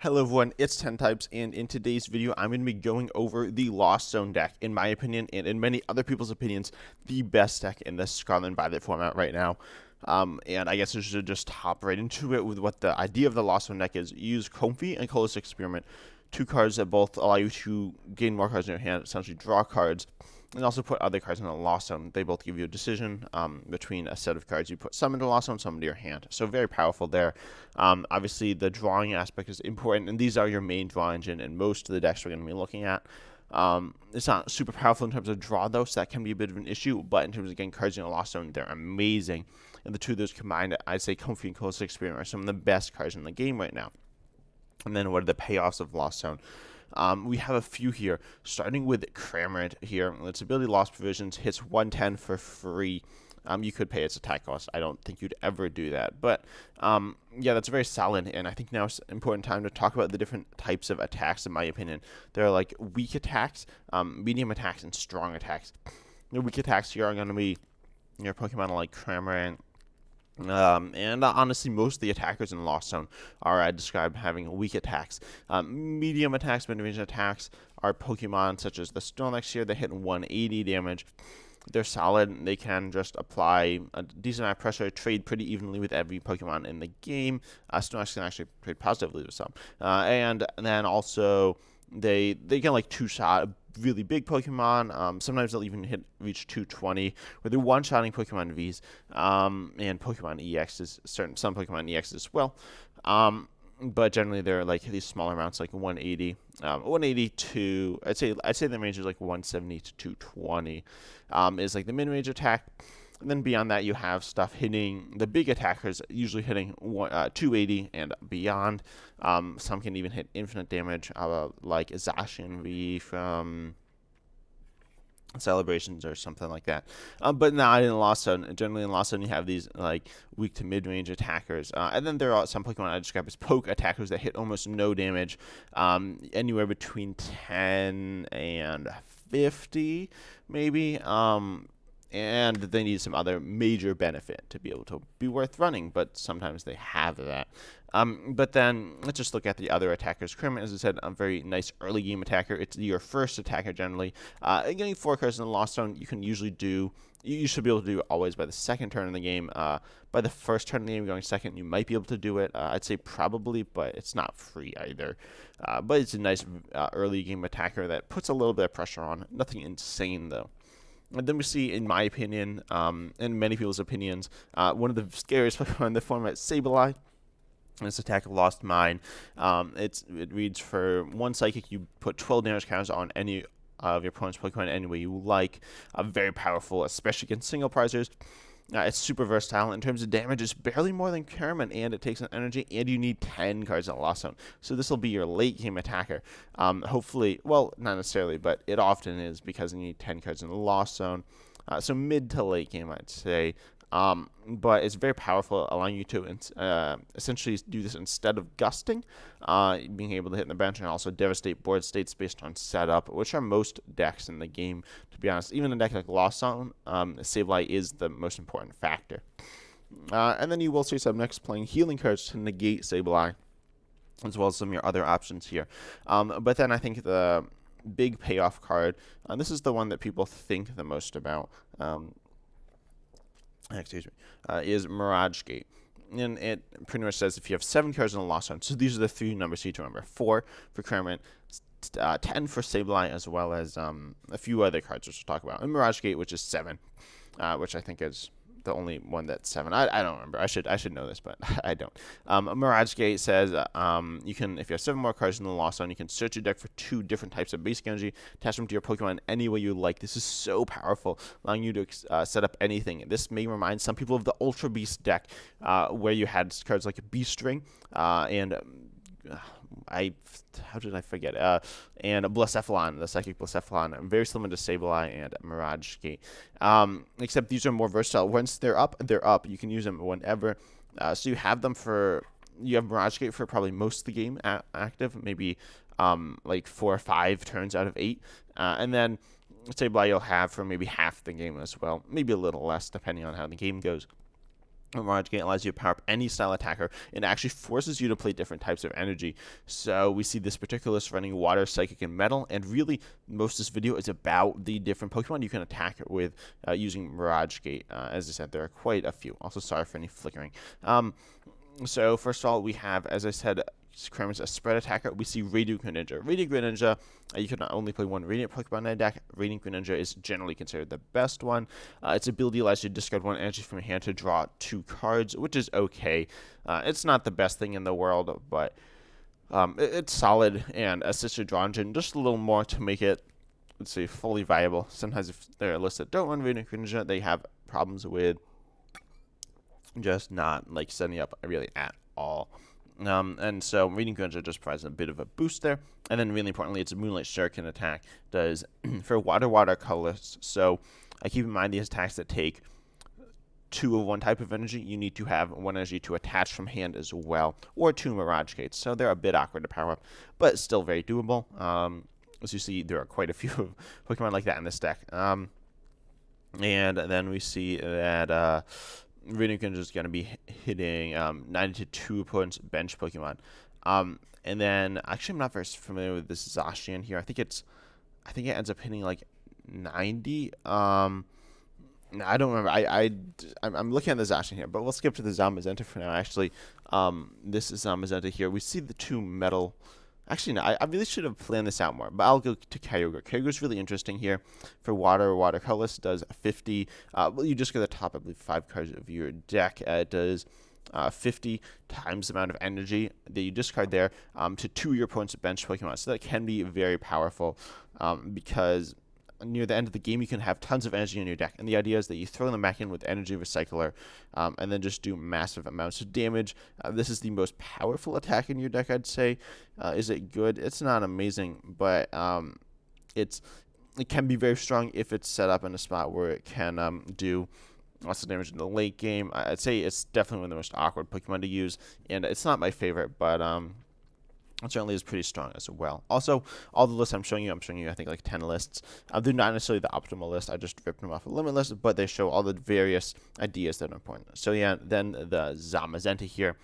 Hello everyone, it's 10 Types, and in today's video, I'm going to be going over the Lost Zone deck. In my opinion, and in many other people's opinions, the best deck in this Scarlet and Violet format right now. And I guess I should just hop right into it with what the idea of the Lost Zone deck is. Use Comfy and Colorless Experiment, two cards that both allow you to gain more cards in your hand, essentially draw cards, and also put other cards in the Lost Zone. They both give you a decision between a set of cards. You put some into Lost Zone, some into your hand. So very powerful there. Obviously, the drawing aspect is important, and these are your main draw engine in most of the decks we're going to be looking at. It's not super powerful in terms of draw, though, so that can be a bit of an issue. But in terms of getting cards in a Lost Zone, they're amazing. And the two of those combined, I'd say Comfy and Colorless Experiment are some of the best cards in the game right now. And then what are the payoffs of Lost Zone? We have a few here, starting with Cramorant here. Its ability Lost Provisions hits 110 for free. You could pay its attack cost. I don't think you'd ever do that. But, yeah, that's very solid, and I think now is an important time to talk about the different types of attacks, in my opinion. There are, like, weak attacks, medium attacks, and strong attacks. The weak attacks here are going to be your Pokemon like Cramorant, and honestly, most of the attackers in the Lost Zone are described having weak attacks. Medium attacks, mid-range attacks are Pokemon such as the Snorlax here that hit 180 damage. They're solid. They can just apply a decent amount of pressure, trade pretty evenly with every Pokemon in the game. Snorlax can actually trade positively with some. And then also they can like two-shot really big Pokemon. Sometimes they'll even reach 220, where they're one-shotting Pokemon Vs, and Pokemon EXs, some Pokemon EXs as well. But generally they're like these smaller amounts, like 180, 180 to I'd say the range is like 170 to 220, is like the mid-range attack. And then beyond that, you have stuff hitting the big attackers, usually hitting 280 and beyond. Some can even hit infinite damage, like Zacian V from Celebrations or something like that. But not in Lost Zone. Generally in Lost Zone, you have these like weak to mid-range attackers. And then there are some Pokemon I describe as poke attackers that hit almost no damage, anywhere between 10 and 50, maybe. And they need some other major benefit to be able to be worth running, but sometimes they have that. But then let's just look at the other attackers. Cramorant, as I said, a very nice early game attacker. It's your first attacker generally. And getting 4 cards in the Lost Zone, you can usually do. You should be able to do it always by the second turn in the game. By the first turn in the game, going second, you might be able to do it. I'd say probably, but it's not free either. But it's a nice early game attacker that puts a little bit of pressure on. Nothing insane though. And then we see, in my opinion, and many people's opinions, one of the scariest Pokemon in the format, Sableye. Its attack of Lost Mine. It reads for 1 Psychic, you put 12 damage counters on any of your opponent's Pokemon any way you like. Very powerful, especially against single prizers. It's super versatile. In terms of damage, it's barely more than Cramorant, and it takes an energy, and you need 10 cards in the Lost Zone. So this will be your late game attacker. Hopefully, well, not necessarily, but it often is because you need 10 cards in the Lost Zone. So mid to late game, I'd say. But it's very powerful, allowing you to essentially do this instead of gusting, being able to hit in the bench and also devastate board states based on setup, which are most decks in the game, to be honest. Even a deck like Lost Zone, Sableye is the most important factor. And then you will see some next playing healing cards to negate Sableye, as well as some of your other options here. But then I think the big payoff card, this is the one that people think the most about, is Mirage Gate. And it pretty much says if you have 7 cards in the Lost Zone, so these are the 3 numbers you need to remember. 4 for Cramorant, 10 for Sableye, as well as a few other cards which we'll talk about. And Mirage Gate, which is 7, which I think is the only one that's 7. I don't remember. I should know this, but I don't. Mirage Gate says you can, if you have 7 more cards in the Lost Zone, you can search your deck for 2 different types of basic energy, attach them to your Pokemon any way you like. This is so powerful, allowing you to set up anything. This may remind some people of the Ultra Beast deck, where you had cards like Beast Ring and how did I forget? And Blacephalon, the Psychic Blacephalon, very similar to Sableye and Mirage Gate. Except these are more versatile. Once they're up, they're up. You can use them whenever. So you have them you have Mirage Gate for probably most of the game active, maybe like 4 or 5 turns out of 8. And then Sableye you'll have for maybe half the game as well, maybe a little less depending on how the game goes. Mirage Gate allows you to power up any style attacker and actually forces you to play different types of energy. So we see this particular list running Water, Psychic, and Metal, and really most of this video is about the different Pokemon you can attack with using Mirage Gate. As I said, there are quite a few. Also, sorry for any flickering. So first of all, we have, as I said, Kramer's a spread attacker. We see Radiant Greninja. Radiant Greninja, you can not only play one Radiant Pokemon in a deck. Radiant Greninja is generally considered the best one. Its ability allows you to discard one energy from your hand to draw 2 cards, which is okay. It's not the best thing in the world, but it's solid and assists your draw engine just a little more to make it, let's say, fully viable. Sometimes if there are lists that don't run Radiant Greninja, they have problems with just not like setting up really at all. And so Radiant Greninja just provides a bit of a boost there. And then really importantly, it's a Moonlight Shuriken attack. Does for water colors. So keep in mind these attacks that take 2 of one type of energy, you need to have 1 energy to attach from hand as well, or 2 Mirage Gates. So they're a bit awkward to power up, but still very doable. As you see, there are quite a few Pokemon like that in this deck. And then we see that Radiant Greninja is going to be hitting 92 opponents' bench Pokemon. And then, actually, I'm not very familiar with this Zacian here. I think it ends up hitting like 90. I don't remember. I'm looking at the Zacian here, but we'll skip to the Zamazenta for now. Actually, this is Zamazenta here. We see the 2 metal. Actually, no, I really should have planned this out more, but I'll go to Kyogre. Kyogre is really interesting here. For water colorless does 50. Well, you just get the top, I believe, 5 cards of your deck. It does 50 times the amount of energy that you discard there to 2 of your opponent's bench Pokemon. So that can be very powerful because near the end of the game, you can have tons of energy in your deck. And the idea is that you throw them back in with Energy Recycler and then just do massive amounts of damage. This is the most powerful attack in your deck, I'd say. Is it good? It's not amazing, but it can be very strong if it's set up in a spot where it can do lots of damage in the late game. I'd say it's definitely one of the most awkward Pokemon to use, and it's not my favorite, but it certainly is pretty strong as well. Also, all the lists I'm showing you, I think like 10 lists. They're not necessarily the optimal list. I just ripped them off a limit list, but they show all the various ideas that are important. So yeah, then the Zamazenta here.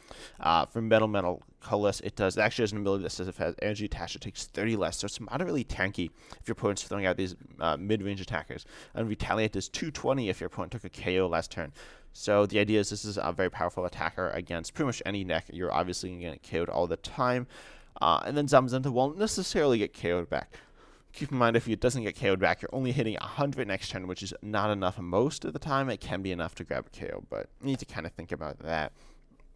For metal colorless, it actually has an ability that says if it has energy attached, it takes 30 less. So it's moderately tanky if your opponent's throwing out these mid-range attackers. And Retaliate is 220 if your opponent took a KO last turn. So the idea is this is a very powerful attacker against pretty much any deck. You're obviously going to get KO'd all the time. And then Zamazenta won't necessarily get KO'd back. Keep in mind, if it doesn't get KO'd back, you're only hitting 100 next turn, which is not enough most of the time. It can be enough to grab a KO, but you need to kind of think about that.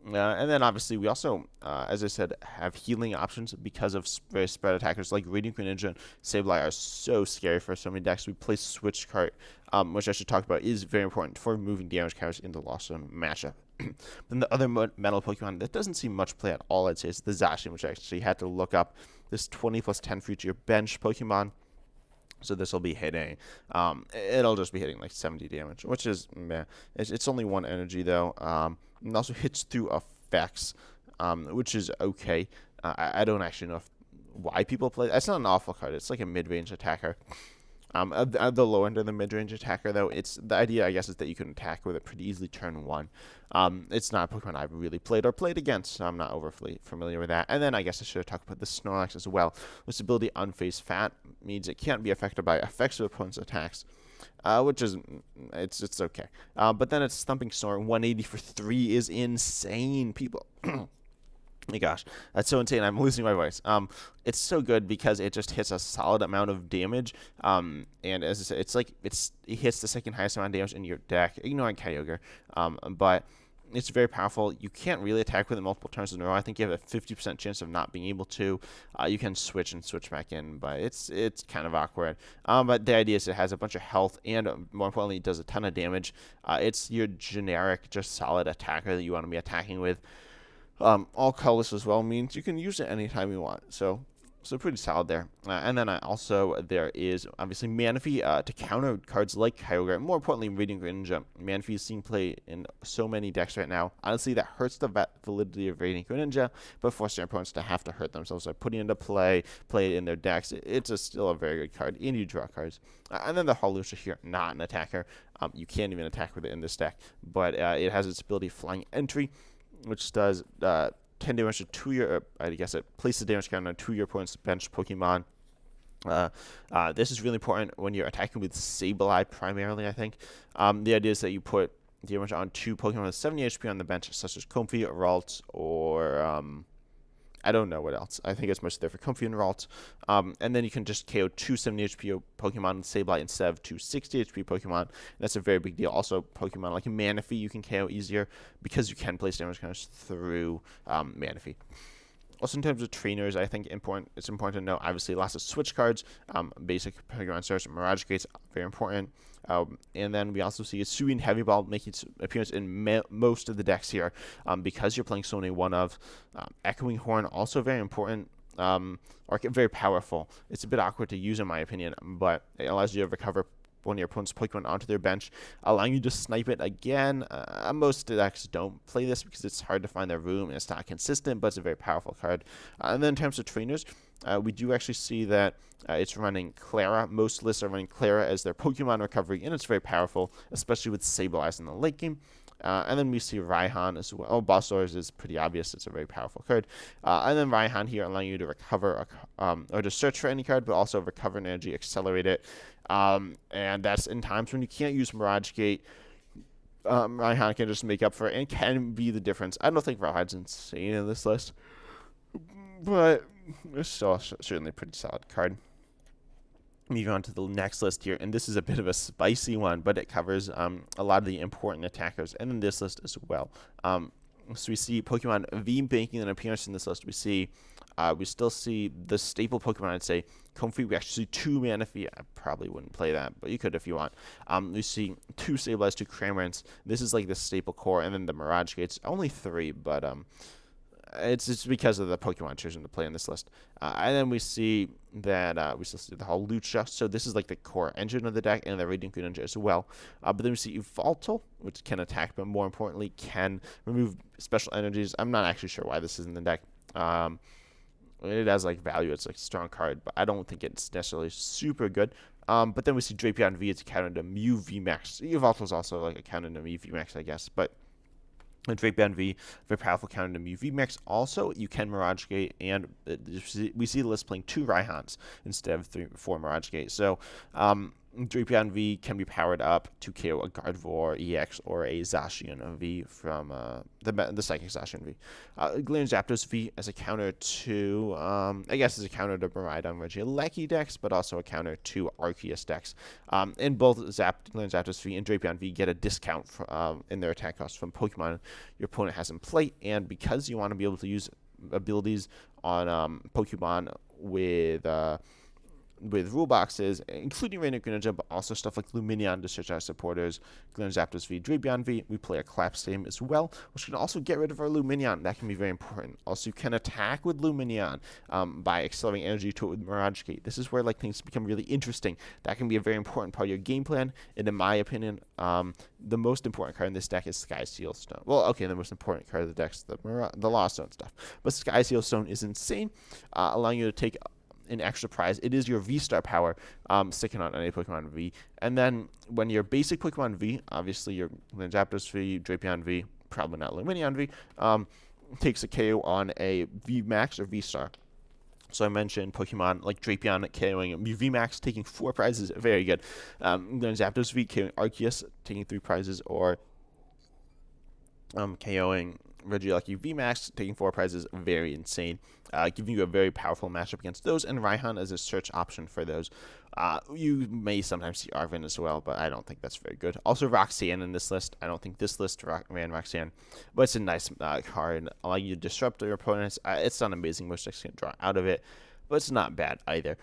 And then obviously we also, as I said, have healing options because of very spread attackers like Radiant Greninja and Sableye are so scary for so many decks. We play Switch Cart, which I should talk about, is very important for moving damage counters in the Lost Zone matchup. Then the other metal Pokemon that doesn't see much play at all, I'd say, is the Zacian, which I actually had to look up. This 20 plus 10 for each of your bench Pokemon. So this will be hitting, it'll just be hitting like 70 damage, which is meh. It's only 1 energy though. It also hits through effects, which is okay. I don't actually know why people play. It's not an awful card. It's like a mid-range attacker. At the low end of the mid-range attacker, though, it's the idea, I guess, is that you can attack with it pretty easily turn 1. It's not a Pokemon I've really played or played against, so I'm not overly familiar with that. And then I guess I should have talked about the Snorlax as well. This ability, Unfazed Fat, means it can't be affected by effects of opponent's attacks, which is, it's okay. But then it's Thumping Snore, 180 for 3 is insane, people. My gosh, that's so insane. I'm losing my voice. It's so good because it just hits a solid amount of damage. And as I said, it hits the second highest amount of damage in your deck, ignoring Kyogre. But it's very powerful. You can't really attack with it multiple turns in a row. I think you have a 50% chance of not being able to. You can switch back in, but it's kind of awkward. But the idea is it has a bunch of health and, more importantly, it does a ton of damage. It's your generic, just solid attacker that you want to be attacking with. All colorless as well means you can use it anytime you want. So So pretty solid there. And then also there is obviously Manaphy to counter cards like Kyogre. More importantly, Radiant Greninja. Manaphy is seen play in so many decks right now. Honestly, that hurts the validity of Radiant Greninja, but forces their opponents to have to hurt themselves by putting it into play it in their decks. It's still a very good card, and you draw cards. And then the Hawlucha here, not an attacker. You can't even attack with it in this deck, but it has its ability Flying Entry, which does 10 damage to 2 your, I guess it places damage counter on 2 your opponent's bench Pokemon. This is really important when you're attacking with Sableye primarily, I think. The idea is that you put damage on 2 Pokemon with 70 HP on the bench, such as Comfey, Ralt, or I don't know what else. I think it's mostly there for Comfey and Ralt. And then you can just KO 2 70 HP Pokemon with Sableye instead of 2 60 HP Pokemon. And that's a very big deal. Also, Pokemon like Manaphy you can KO easier because you can place damage counters through Manaphy. Also, in terms of trainers, I think it's important to know, obviously, lots of switch cards, basic Pokemon Stars, Mirage Gates, very important. And then we also see a Sui and Heavy Ball making its appearance in most of the decks here because you're playing so many one-of. Echoing Horn, also very important. Or very powerful. It's a bit awkward to use, in my opinion, but it allows you to recover one of your opponent's Pokemon onto their bench, allowing you to snipe it again. Most decks don't play this because it's hard to find their room and it's not consistent, but it's a very powerful card. And then in terms of trainers, we do actually see that it's running Clara. Most lists are running Clara as their Pokemon recovery, and it's very powerful, especially with Sableye in the late game. And then we see Raihan as well. Oh, Bossors is pretty obvious. It's a very powerful card. And then Raihan here allowing you to recover or to search for any card, but also recover energy, accelerate it. And that's in times when you can't use Mirage Gate. Raihan can just make up for it and can be the difference. I don't think Raihan's insane in this list, but it's still certainly a pretty solid card. Moving on to the next list here, and this is a bit of a spicy one, but it covers a lot of the important attackers, and in this list as well. So we see Pokemon V making an appearance in this list. We still see the staple Pokemon, I'd say, Comfey. We actually see 2 Manaphy. I probably wouldn't play that, but you could if you want. We see 2 Sableyes, 2 Cramorants. This is like the staple core, and then the Mirage Gates, only 3, but it's because of the Pokemon chosen to play in this list. And then we see that we still see the Hawlucha. So this is like the core engine of the deck, and the Radiant Greninja as well. But then we see Yveltal, which can attack, but more importantly, can remove special energies. I'm not actually sure why this is in the deck. It has like value. It's like a strong card, but I don't think it's necessarily super good. But then we see Drapion V. It's a counter to Mew VMAX. Yveltal is also like a counter to Mew VMAX, I guess, but. And Drapion V, very powerful counter to Mew VMAX. Also, you can Mirage Gate, and we see the list playing 2 Raihans instead of 4 Mirage Gate. So, Drapion V can be powered up to KO a Gardevoir EX or a Zacian V from the Psychic Zacian V. Galarian Zapdos V as a counter to, I guess as a counter to Miraidon Regieleki decks, but also a counter to Arceus decks. And both Galarian Zapdos V and Drapion V get a discount in their attack cost from Pokemon your opponent has in play, and because you want to be able to use abilities on Pokemon with rule boxes, including Radiant Greninja, but also stuff like Lumineon to search our supporters, Galarian Zapdos V, Drapion V. We play a Collapse Game as well, which can also get rid of our Lumineon. That can be very important. Also, you can attack with Lumineon by accelerating energy to it with Mirage Gate. This is where like things become really interesting. That can be a very important part of your game plan, and in my opinion, the most important card in this deck is Sky Seal Stone. Well, okay, the most important card of the deck is the Lost Stone stuff, but Sky Seal Stone is insane, allowing you to take an extra prize. It is your V-Star power, sticking on any Pokemon V. And then when your basic Pokemon V, obviously your Zapdos V, Drapion V, probably not Lumineon V, takes a KO on a V Max or V-Star. So I mentioned Pokemon like Drapion KOing V Max, taking 4 prizes, very good. Then Zapdos V KOing Arceus, taking 3 prizes, or KOing Regieleki VMAX, taking 4 prizes, very insane. Giving you a very powerful matchup against those, and Raihan as a search option for those. You may sometimes see Arven as well, but I don't think that's very good. Also, Roxanne in this list. I don't think this list ran Roxanne, but it's a nice card, allowing you to disrupt your opponents. It's not amazing. Most decks can draw out of it, but it's not bad either.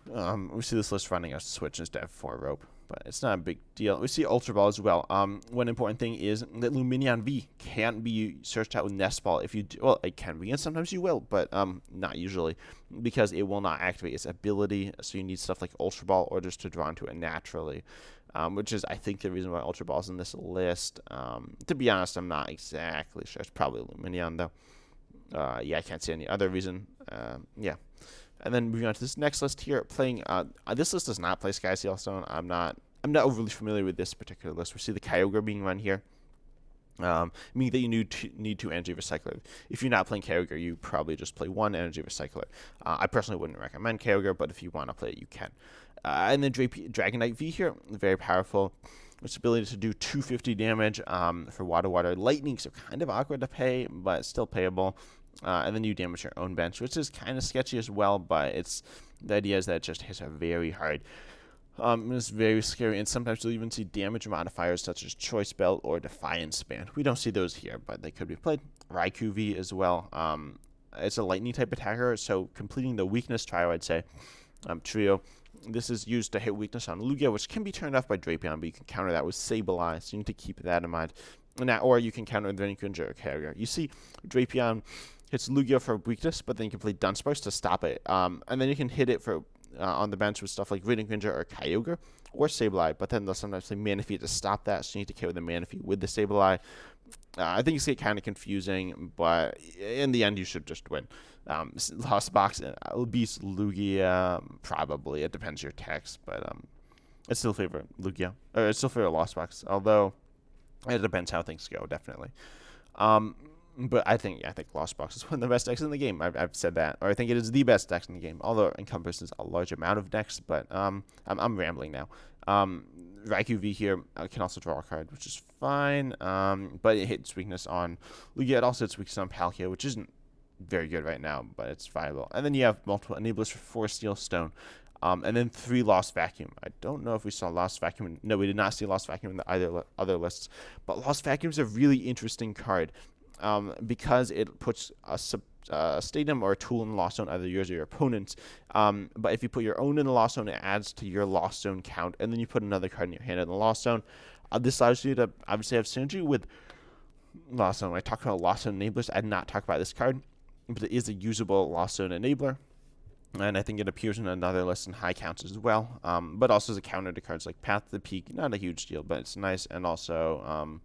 We see this list running a switch instead of 4 rope. but it's not a big deal. We see Ultra Ball as well. One important thing is that Luminion V can't be searched out with Nest Ball. If you do, well, it can be, and sometimes you will, but not usually, because it will not activate its ability. So you need stuff like Ultra Ball or just to draw into it naturally, which is, I think, the reason why Ultra Ball is in this list. To be honest, I'm not exactly sure. It's probably Luminion, though. Yeah, I can't see any other reason. Yeah. And then moving on to this next list here, playing. This list does not play Sky Sailstone. I'm not overly familiar with this particular list. We see the Kyogre being run here, meaning that you need two energy recycler. If you're not playing Kyogre, you probably just play one energy recycler. I personally wouldn't recommend Kyogre, but if you want to play it, you can. And then Dragonite V here, very powerful. Its ability to do 250 damage for water. Lightnings are kind of awkward to pay, but still payable. And then you damage your own bench, which is kind of sketchy as well, but the idea is that it just hits very hard. It's very scary, and sometimes you'll even see damage modifiers such as Choice Belt or Defiance Band. We don't see those here, but they could be played. Raikou V as well. It's a lightning type attacker, so completing the weakness trio, I'd say. Trio. This is used to hit weakness on Lugia, which can be turned off by Drapion, but you can counter that with Sableye, so you need to keep that in mind. Or you can counter with Raikou or Kyogre. You see Drapion hits Lugia for weakness, but then you can play Dunsparce to stop it. And then you can hit it for on the bench with stuff like Raikou or Kyogre or Sableye, but then they'll sometimes play Manaphy to stop that, so you need to carry the Manaphy with the Sableye. I think it's kind of confusing, but in the end, you should just win. Lost Box, Beast Lugia, probably. It depends your text, but I still favor Lugia. Or I still favor Lost Box, although it depends how things go, definitely. But I think Lost Box is one of the best decks in the game. I've said that, or I think it is the best deck in the game, although it encompasses a large amount of decks. But I'm rambling now. Raikou V here can also draw a card, which is fine. But it hits weakness on Lugia. It also hits weakness on Palkia, which isn't very good right now, but it's viable. And then you have multiple enablers for 4 Steel Stone. And then 3 Lost Vacuum. I don't know if we saw Lost Vacuum. No, we did not see Lost Vacuum in the either other lists. But Lost Vacuum is a really interesting card. Because it puts a stadium or a tool in the Lost Zone, either yours or your opponent's. But if you put your own in the Lost Zone, it adds to your Lost Zone count, and then you put another card in your hand in the Lost Zone. This allows you to obviously have synergy with Lost Zone. When I talk about Lost Zone enablers, I did not talk about this card, but it is a usable Lost Zone enabler. And I think it appears in another list in high counts as well, but also as a counter to cards like Path to the Peak. Not a huge deal, but it's nice, and also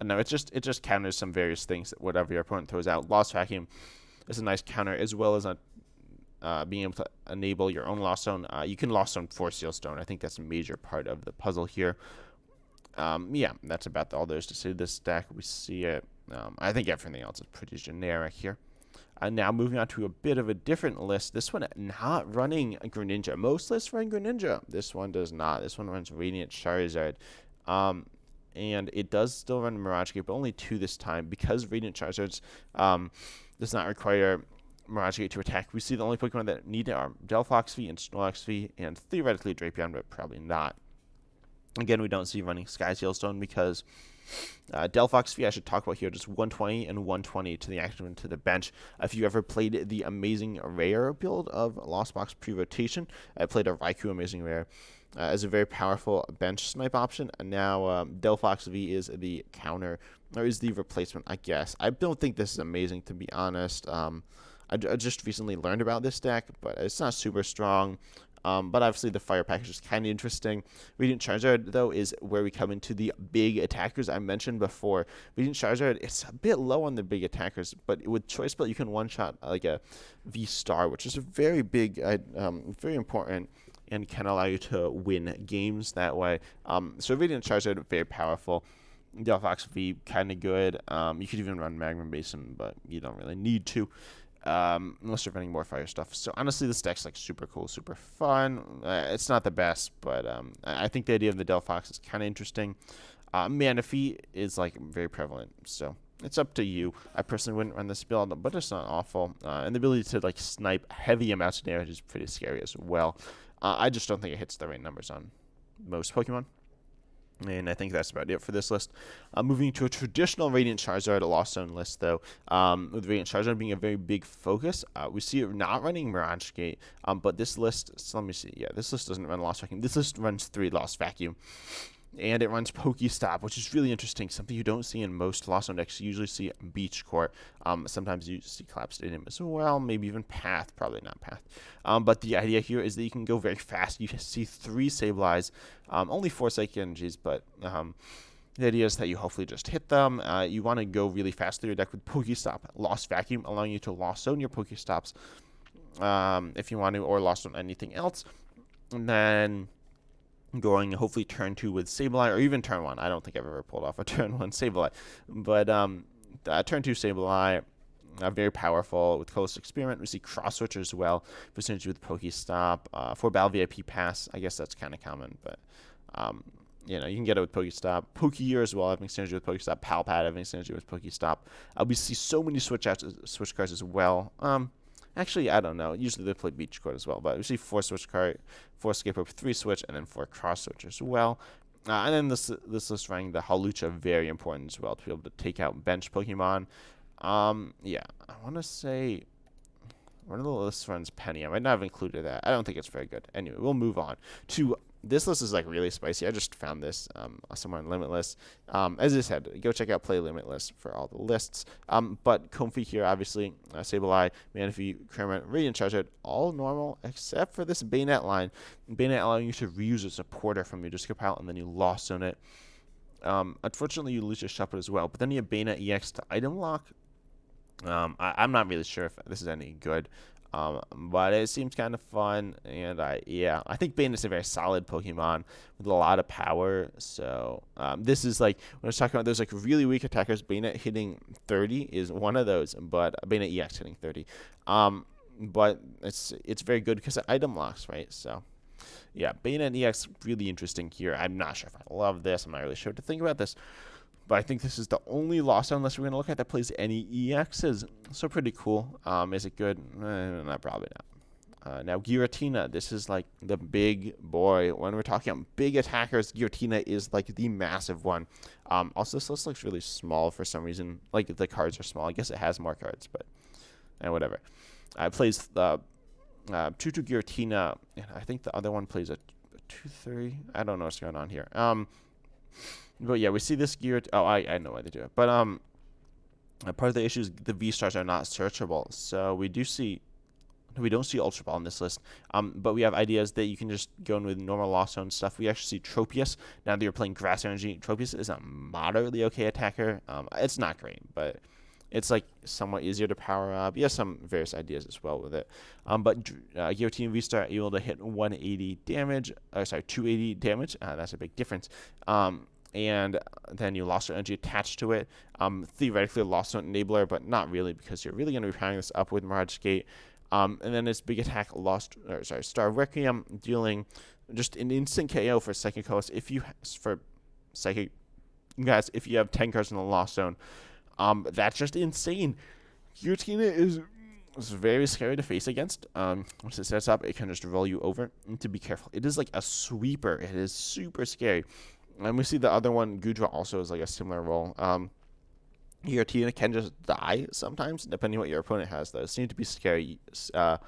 no, it just counters some various things that whatever your opponent throws out. Lost Vacuum is a nice counter, as well as being able to enable your own Lost Zone. You can Lost Zone 4 Steel Stone. I think that's a major part of the puzzle here. Yeah, that's about all there is to say this deck. We see it. I think everything else is pretty generic here. Now moving on to a bit of a different list. This one not running Greninja. Most lists run Greninja. This one does not. This one runs Radiant Charizard. And it does still run Mirage Gate, but only 2 this time, because Radiant Charizard does not require Mirage Gate to attack. We see the only Pokemon that need it are Delphox V and Snorlax V, and theoretically Drapion, but probably not. Again, we don't see running Sky Sailstone because Delphox V, I should talk about here, just 120 and 120 to the active and to the bench. If you ever played the Amazing Rare build of Lost Box pre-rotation, I played a Raikou Amazing Rare as a very powerful bench snipe option. And now Delphox V is the counter, or is the replacement, I guess. I don't think this is amazing, to be honest. I just recently learned about this deck, but it's not super strong. But obviously the fire package is kind of interesting. Radiant Charizard, though, is where we come into the big attackers I mentioned before. Radiant Charizard, it's a bit low on the big attackers, but with Choice Belt, you can one-shot like a V-Star, which is a very big, very important, and can allow you to win games that way. So Radiant Charizard, very powerful. Delphox V, kind of good. You could even run Magma Basin, but you don't really need to. Unless you're running more fire stuff. So honestly, this deck's like super cool, super fun. It's not the best, but I think the idea of the Delphox is kind of interesting. Manaphy is like very prevalent, so it's up to you. I personally wouldn't run this build, but it's not awful. And the ability to like snipe heavy amounts of damage is pretty scary as well. I just don't think it hits the right numbers on most Pokemon. And I think that's about it for this list. Moving to a traditional Radiant Charizard, a Lost Zone list, though, with Radiant Charizard being a very big focus. We see it not running Mirage Gate, but this list, so let me see. Yeah, this list doesn't run Lost Vacuum. This list runs 3 Lost Vacuum. And it runs Pokestop, which is really interesting. Something you don't see in most Lost Zone decks. You usually see Beach Court. Sometimes you see Collapse Stadium as well. Maybe even Path. Probably not Path. But the idea here is that you can go very fast. You see 3 Sableyes. Only 4 Psychic Energies, but the idea is that you hopefully just hit them. You want to go really fast through your deck with Pokestop. Lost Vacuum, allowing you to Lost Zone your Pokestops if you want to, or Lost Zone anything else. And then going hopefully turn 2 with Sableye, or even turn 1. I don't think I've ever pulled off a turn 1 Sableye, but turn 2 Sableye, very powerful with Colorless Experiment. We see Cross Switcher as well for synergy with Pokestop. For Battle VIP Pass, I guess that's kind of common, but you can get it with Pokestop. Pokegear as well, having synergy with Pokestop. Palpad having synergy with Pokestop. We see so many switch cards as well. Actually, I don't know. Usually they play Beach Court as well, but we see 4 switch card, 4 Escape Rope, 3 switch, and then 4 cross switch as well. And then this list running the Hawlucha, very important as well to be able to take out bench Pokemon. Yeah, I want to say one of the lists runs Penny. I might not have included that. I don't think it's very good. Anyway, we'll move on to this list is like really spicy. I just found this somewhere on Limitless. As I said, go check out Play Limitless for all the lists. But Comfy here, obviously, Sableye, Manaphy, Kermit, Radiant Charizard, all normal except for this Bayonet line. Bayonet allowing you to reuse a supporter from your discard pile and then you Lost Zone it. Unfortunately, you lose your Shuppet as well. But then you have Bayonet EX to item lock. I'm not really sure if this is any good. But it seems kind of fun, and I think Bayonet's a very solid Pokemon with a lot of power. So this is like when I was talking about those like really weak attackers. Bayonet hitting 30 is one of those, but Bayonet EX hitting 30. But it's very good because it item locks, right? So yeah, Bayonet EX really interesting here. I'm not sure if I love this. I'm not really sure what to think about this. But I think this is the only Lost Zone unless we're going to look at that plays any EXs. So pretty cool. Is it good? Not probably not. Now, Giratina. This is like the big boy. When we're talking about big attackers, Giratina is like the massive one. Also, this list looks really small for some reason. Like the cards are small. I guess it has more cards, but whatever. It plays the 2-2 Giratina. And I think the other one plays a 2-3. I don't know what's going on here. But yeah, we see this gear. Oh, I know why they do it. But part of the issue is the V-Stars are not searchable. So we don't see Ultra Ball on this list. But we have ideas that you can just go in with normal Lost Zone stuff. We actually see Tropius. Now that you're playing Grass Energy, Tropius is a moderately okay attacker. It's not great, but it's like somewhat easier to power up. You have some various ideas as well with it. But Giratina V-Star able to hit 180 damage. 280 damage. That's a big difference. And then you Lost Zone Energy attached to it. Theoretically, a Lost Zone Enabler, but not really because you're really going to be powering this up with Mirage Gate. And then this big attack, Star Requiem, dealing just an instant KO for Psychic Host. If you have 10 cards in the Lost Zone, that's just insane. Giratina is very scary to face against. Once it sets up, it can just roll you over. You need to be careful. It is like a sweeper. It is super scary. And we see the other one, Gudra, also is like a similar role. Giratina can just die sometimes, depending on what your opponent has, though. It seems to be scary. You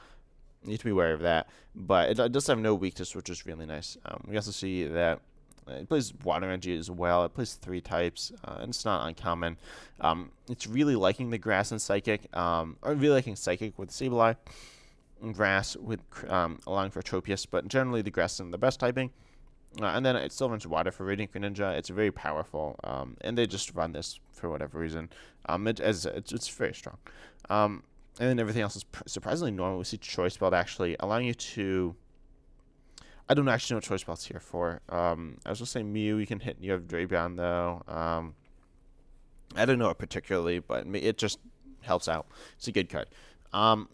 need to be aware of that. But it does have no weakness, which is really nice. We also see that it plays Water Energy as well. It plays 3 types, and it's not uncommon. It's really liking the Grass and Psychic, or really liking Psychic with Sableye, and Grass with allowing for Tropius, but generally the Grass is the best typing. And then it still runs Water for Radiant Greninja. It's very powerful, and they just run this for whatever reason. It's very strong. And then everything else is surprisingly normal. We see Choice Belt actually allowing you to... I don't actually know what Choice Belt's here for. I was just saying Mew, you can hit... You have Drapion, though. I don't know it particularly, but it just helps out. It's a good card.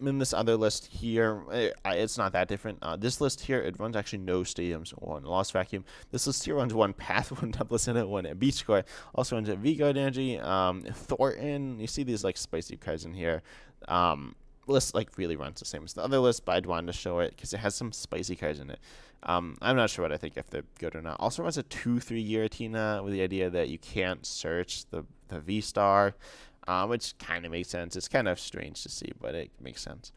In this other list here, it's not that different. This list here, it runs actually no stadiums, 1 Lost Vacuum. This list here runs 1 Path, 1 Template in it, 1 Beach Court. Also runs a V-Guard Energy, Thornton. You see these like spicy cards in here. list like really runs the same as the other list, but I'd wanted to show it because it has some spicy cards in it. I'm not sure what I think if they're good or not. Also runs a 2/3 Giratina with the idea that you can't search the V star, which kind of makes sense. It's kind of strange to see, but it makes sense.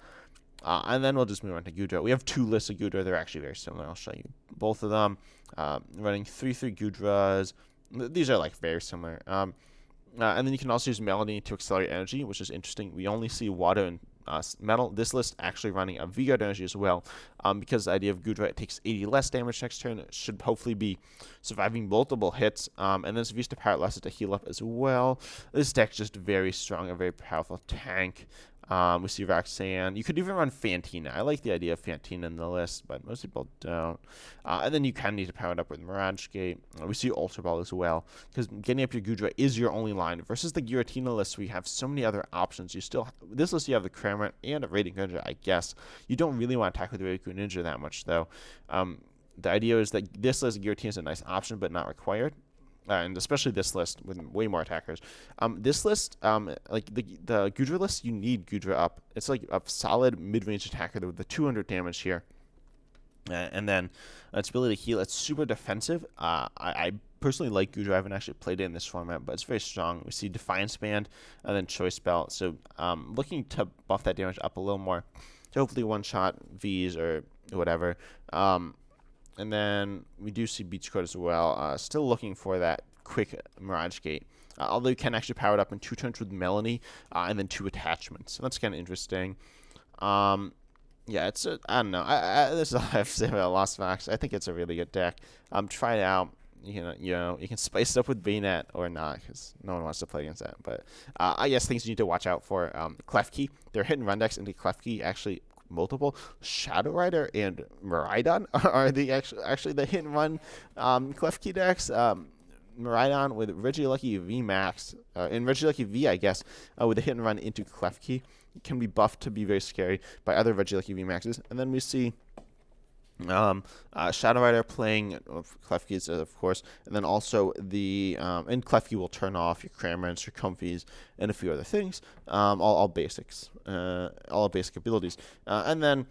And then we'll just move on to Gudra. We have two lists of Gudra. They're actually very similar. I'll show you both of them. Running 3/3 Gudras. These are like very similar. And then you can also use Melody to accelerate energy, which is interesting. We only see water and metal. This list actually running a V-Guard energy as well, because the idea of Gudra, it takes 80 less damage next turn. It should hopefully be surviving multiple hits, and then it's used to power less to heal up as well. This deck's just very strong, a very powerful tank. We see Roxanne. You could even run Fantina. I like the idea of Fantina in the list, but most people don't. And then you kind of need to power it up with Mirage Gate. We see Ultra Ball as well, because getting up your Gudra is your only line. Versus the Giratina list, we have so many other options. This list, you have the Cramorant and a Radiant Greninja, I guess. You don't really want to attack with the Radiant Greninja that much, though. The idea is that this list, Giratina is a nice option, but not required. And especially this list with way more attackers. This list, like the Gudra list, you need Gudra up. It's like a solid mid-range attacker with the 200 damage here. And then its ability to heal, it's super defensive. I personally like Gudra. I haven't actually played it in this format, but it's very strong. We see Defiance Band and then Choice Belt. So looking to buff that damage up a little more to hopefully one-shot Vs or whatever. And then we do see Beach Coat as well. Still looking for that quick Mirage Gate. Although you can actually power it up in 2 turns with Melanie and then 2 attachments. So that's kind of interesting. Yeah, it's I don't know. This is all I have to say about Lost Fox. I think it's a really good deck. Try it out. You can spice it up with Bayonet or not, because no one wants to play against that. But I guess things you need to watch out for. Klefki. Their hit and run decks into Klefki actually multiple. Shadow Rider and Miraidon are the actually the hit and run Klefki decks. Miraidon with Regilucky V Max and Regilucky V, I guess, with a hit and run into Klefki can be buffed to be very scary by other Regilucky V Maxes. And then we see Shadow Rider playing Klefki's, of course, and then also and Klefki will turn off your Cramorants, your Comfies, and a few other things, all basics, all basic abilities. And then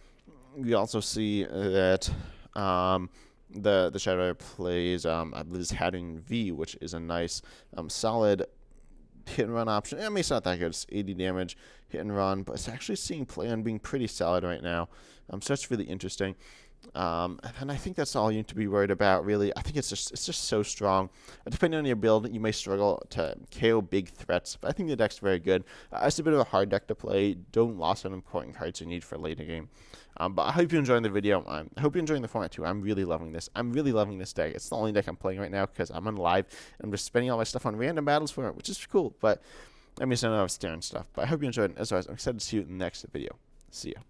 we also see that the Shadow Rider plays, I believe, is Hatting V, which is a nice, solid hit and run option. I mean, it's not that good. It's 80 damage, hit and run, but it's actually seeing play on being pretty solid right now. So that's really interesting. And I think that's all you need to be worried about, really. I think it's just so strong. Depending on your build, you may struggle to KO big threats, but I think the deck's very good. It's a bit of a hard deck to play. Don't lose on important cards you need for later game. But I hope you're enjoying the video. I hope you're enjoying the format too. I'm really loving this. I'm really loving this deck. It's the only deck I'm playing right now because I'm on live and I'm just spending all my stuff on random battles for it, which is cool. But I mean, I know I was staring stuff. But I hope you enjoyed it. As always, I'm excited to see you in the next video. See ya.